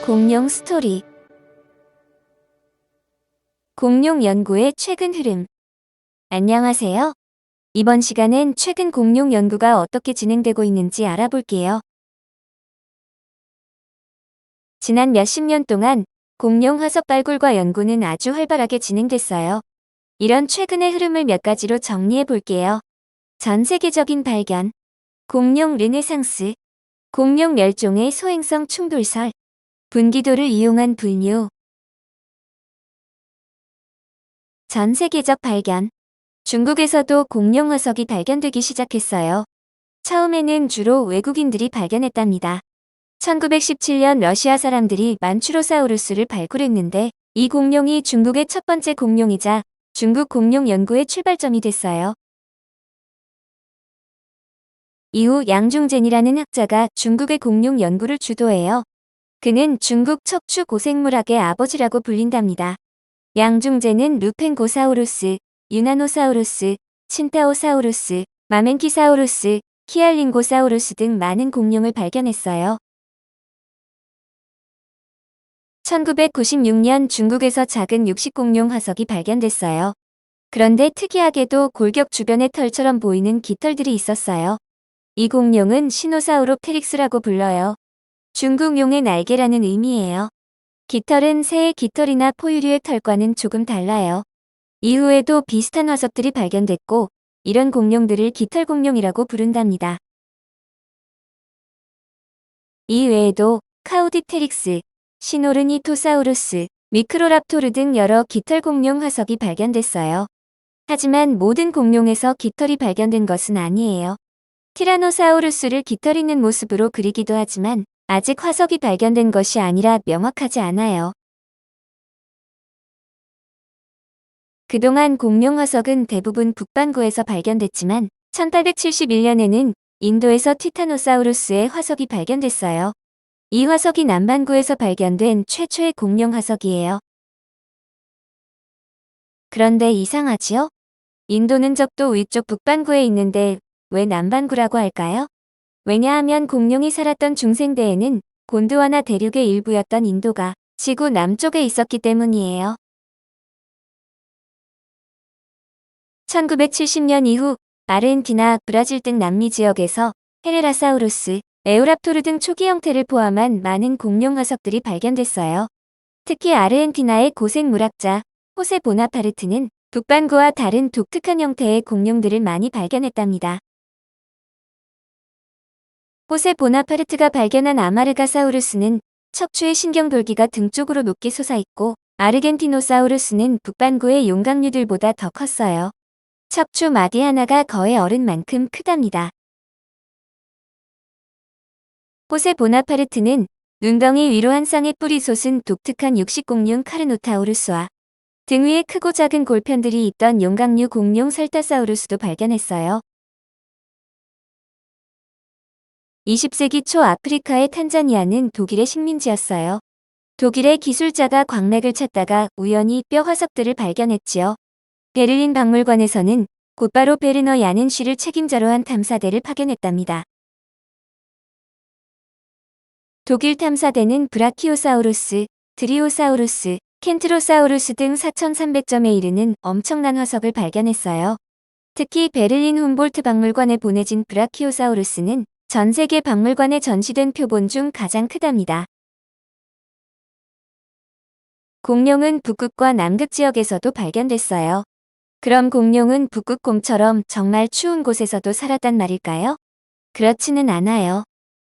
공룡 스토리. 공룡 연구의 최근 흐름. 안녕하세요. 이번 시간엔 최근 공룡 연구가 어떻게 진행되고 있는지 알아볼게요. 지난 몇십 년 동안 공룡 화석 발굴과 연구는 아주 활발하게 진행됐어요. 이런 최근의 흐름을 몇 가지로 정리해 볼게요. 전 세계적인 발견, 공룡 르네상스, 공룡 멸종의 소행성 충돌설, 분기도를 이용한 분류. 전 세계적 발견. 중국에서도 공룡 화석이 발견되기 시작했어요. 처음에는 주로 외국인들이 발견했답니다. 1917년 러시아 사람들이 만추로사우루스를 발굴했는데 이 공룡이 중국의 첫 번째 공룡이자 중국 공룡 연구의 출발점이 됐어요. 이후 양중젠이라는 학자가 중국의 공룡 연구를 주도해요. 그는 중국 척추 고생물학의 아버지라고 불린답니다. 양중젠은 루펜고사우루스, 유나노사우루스, 친타오사우루스, 마멘키사우루스, 키알링고사우루스 등 많은 공룡을 발견했어요. 1996년 중국에서 작은 육식공룡 화석이 발견됐어요. 그런데 특이하게도 골격 주변에 털처럼 보이는 깃털들이 있었어요. 이 공룡은 시노사우롭테릭스라고 불러요. 중국용의 날개라는 의미예요. 깃털은 새의 깃털이나 포유류의 털과는 조금 달라요. 이후에도 비슷한 화석들이 발견됐고 이런 공룡들을 깃털공룡이라고 부른답니다. 이 외에도 카우디테릭스, 시노르니토사우루스, 미크로랍토르 등 여러 깃털공룡 화석이 발견됐어요. 하지만 모든 공룡에서 깃털이 발견된 것은 아니에요. 티라노사우루스를 깃털 있는 모습으로 그리기도 하지만 아직 화석이 발견된 것이 아니라 명확하지 않아요. 그동안 공룡 화석은 대부분 북반구에서 발견됐지만 1871년에는 인도에서 티타노사우루스의 화석이 발견됐어요. 이 화석이 남반구에서 발견된 최초의 공룡 화석이에요. 그런데 이상하지요? 인도는 적도 위쪽 북반구에 있는데 왜 남반구라고 할까요? 왜냐하면 공룡이 살았던 중생대에는 곤드와나 대륙의 일부였던 인도가 지구 남쪽에 있었기 때문이에요. 1970년 이후 아르헨티나, 브라질 등 남미 지역에서 헤레라사우루스, 에우랍토르 등 초기 형태를 포함한 많은 공룡 화석들이 발견됐어요. 특히 아르헨티나의 고생물학자 호세 보나파르트는 북반구와 다른 독특한 형태의 공룡들을 많이 발견했답니다. 호세 보나파르트가 발견한 아마르가사우루스는 척추의 신경돌기가 등 쪽으로 높게 솟아있고 아르겐티노사우루스는 북반구의 용각류들보다 더 컸어요. 척추 마디 하나가 거의 어른만큼 크답니다. 호세 보나파르트는 눈덩이 위로 한 쌍의 뿔이 솟은 독특한 육식공룡 카르노타우루스와 등 위에 크고 작은 골편들이 있던 용각류 공룡 설타사우루스도 발견했어요. 20세기 초 아프리카의 탄자니아는 독일의 식민지였어요. 독일의 기술자가 광맥을 찾다가 우연히 뼈 화석들을 발견했지요. 베를린 박물관에서는 곧바로 베르너 야는 씨를 책임자로 한 탐사대를 파견했답니다. 독일 탐사대는 브라키오사우루스, 드리오사우루스, 켄트로사우루스 등 4,300점에 이르는 엄청난 화석을 발견했어요. 특히 베를린 훔볼트 박물관에 보내진 브라키오사우루스는 전 세계 박물관에 전시된 표본 중 가장 크답니다. 공룡은 북극과 남극 지역에서도 발견됐어요. 그럼 공룡은 북극곰처럼 정말 추운 곳에서도 살았단 말일까요? 그렇지는 않아요.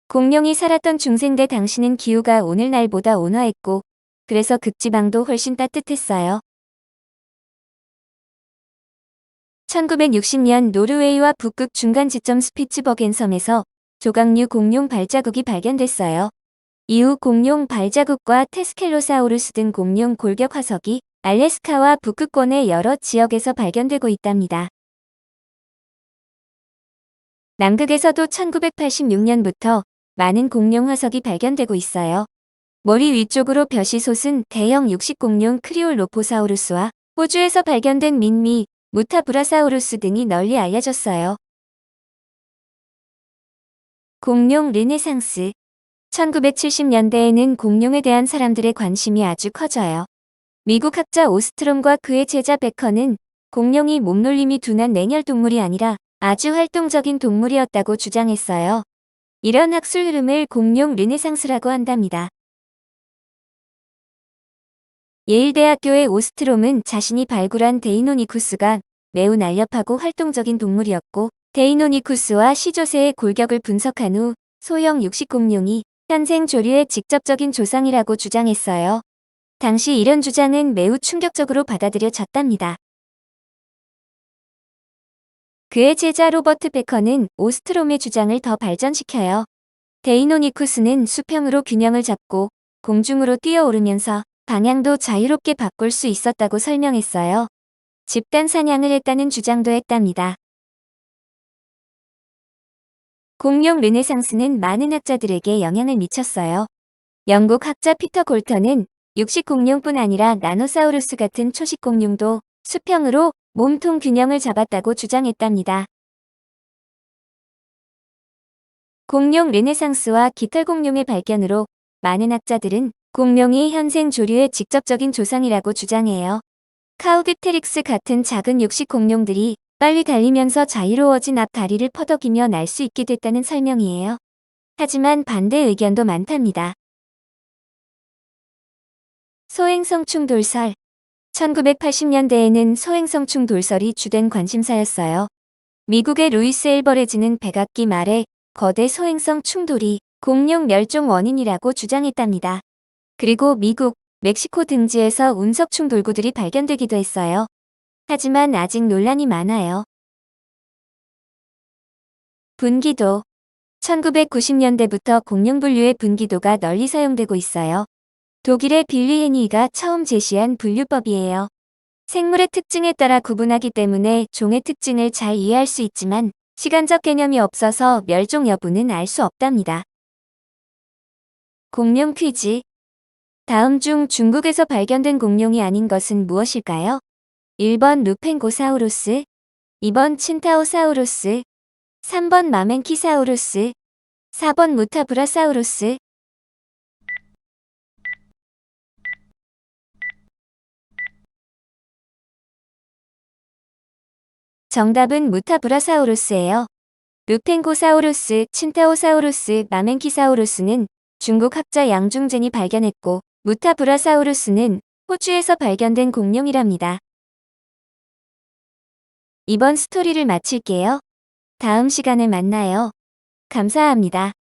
공룡이 살았던 중생대 당시는 기후가 오늘날보다 온화했고 그래서 극지방도 훨씬 따뜻했어요. 1960년 노르웨이와 북극 중간 지점 스피츠버겐 섬에서 조각류 공룡 발자국이 발견됐어요. 이후 공룡 발자국과 테스켈로사우루스 등 공룡 골격 화석이 알래스카와 북극권의 여러 지역에서 발견되고 있답니다. 남극에서도 1986년부터 많은 공룡 화석이 발견되고 있어요. 머리 위쪽으로 벼시 솟은 대형 육식공룡 크리올로포사우루스와 호주에서 발견된 민미, 무타브라사우루스 등이 널리 알려졌어요. 공룡 르네상스. 1970년대에는 공룡에 대한 사람들의 관심이 아주 커져요. 미국 학자 오스트롬과 그의 제자 베커는 공룡이 몸놀림이 둔한 냉혈 동물이 아니라 아주 활동적인 동물이었다고 주장했어요. 이런 학술 흐름을 공룡 르네상스라고 한답니다. 예일대학교의 오스트롬은 자신이 발굴한 데이노니쿠스가 매우 날렵하고 활동적인 동물이었고, 데이노니쿠스와 시조새의 골격을 분석한 후 소형 육식공룡이 현생 조류의 직접적인 조상이라고 주장했어요. 당시 이런 주장은 매우 충격적으로 받아들여졌답니다. 그의 제자 로버트 베커는 오스트롬의 주장을 더 발전시켜요. 데이노니쿠스는 수평으로 균형을 잡고 공중으로 뛰어오르면서 방향도 자유롭게 바꿀 수 있었다고 설명했어요. 집단 사냥을 했다는 주장도 했답니다. 공룡 르네상스는 많은 학자들에게 영향을 미쳤어요. 영국 학자 피터 골턴은 육식공룡뿐 아니라 나노사우루스 같은 초식공룡도 수평으로 몸통 균형을 잡았다고 주장했답니다. 공룡 르네상스와 깃털공룡의 발견으로 많은 학자들은 공룡이 현생 조류의 직접적인 조상이라고 주장해요. 카우디테릭스 같은 작은 육식 공룡들이 빨리 달리면서 자유로워진 앞 다리를 퍼덕이며 날 수 있게 됐다는 설명이에요. 하지만 반대 의견도 많답니다. 소행성충 돌설. 1980년대에는 소행성충 돌설이 주된 관심사였어요. 미국의 루이스 엘버레즈는 백악기 말에 거대 소행성 충돌이 공룡 멸종 원인이라고 주장했답니다. 그리고 미국, 멕시코 등지에서 운석충 돌구들이 발견되기도 했어요. 하지만 아직 논란이 많아요. 분기도. 1990년대부터 공룡 분류의 분기도가 널리 사용되고 있어요. 독일의 빌리 헤니가 처음 제시한 분류법이에요. 생물의 특징에 따라 구분하기 때문에 종의 특징을 잘 이해할 수 있지만 시간적 개념이 없어서 멸종 여부는 알 수 없답니다. 공룡 퀴즈. 다음 중 중국에서 발견된 공룡이 아닌 것은 무엇일까요? 1번 루펜고사우루스, 2번 친타오사우루스, 3번 마멘키사우루스, 4번 무타브라사우루스. 정답은 무타브라사우루스예요. 루펜고사우루스, 친타오사우루스, 마멘키사우루스는 중국 학자 양중젠이 발견했고, 무타브라사우루스는 호주에서 발견된 공룡이랍니다. 이번 스토리를 마칠게요. 다음 시간에 만나요. 감사합니다.